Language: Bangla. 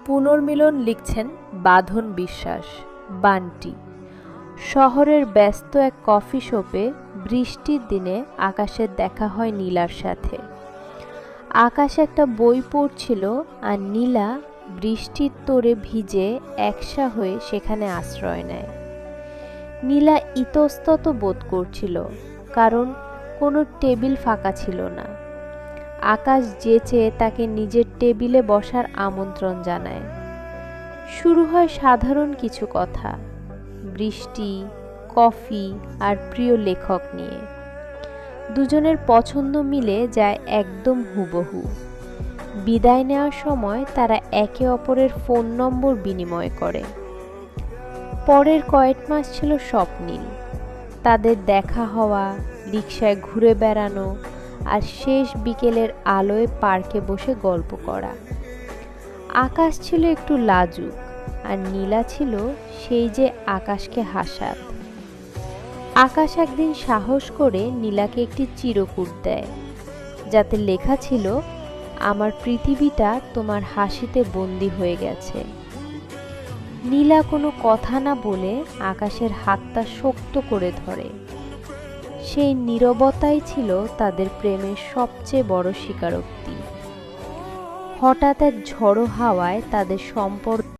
পুনর্মিলন লিখছেন বাঁধন বিশ্বাস, বান্টি। শহরের ব্যস্ত এক কফি শপে বৃষ্টির দিনে আকাশের দেখা হয় নীলার সাথে। আকাশ একটা বই পড়ছিল আর নীলা বৃষ্টির তোড়ে ভিজে একসা হয়ে সেখানে আশ্রয় নেয়। নীলা ইতস্তত বোধ করছিল, কারণ কোনো টেবিল ফাঁকা ছিল না। আকাশ যেচে তাকে নিজের টেবিলে বসার আমন্ত্রণ জানায়। শুরু হয় সাধারণ কিছু কথা, বৃষ্টি, কফি আর প্রিয় লেখক নিয়ে। দুজনের পছন্দ মিলে যায় একদম হুবহু। বিদায় নেওয়ার সময় তারা একে অপরের ফোন নম্বর বিনিময় করে। পরের কয়েক মাস ছিল স্বপ্নীল। তাদের দেখা হওয়া, রিকশায় ঘুরে বেড়ানো আর শেষ বিকেলের আলোয় পার্কে বসে গল্প করা। আকাশ ছিল একটু লাজুক আর নীলা ছিল সেই যে আকাশকে হাসাত। আকাশ একদিন সাহস করে নীলাকে একটি চিরকুট দেয়, যাতে লেখা ছিল, আমার পৃথিবীটা তোমার হাসিতে বন্দী হয়ে গেছে। নীলা কোনো কথা না বলে আকাশের হাতটা শক্ত করে ধরে। সেই নীরবতাই ছিল তাদের প্রেমের সবচেয়ে বড় স্বীকারোক্তি। হঠাৎ এক ঝড়ো হাওয়ায় তাদের সম্পর্ক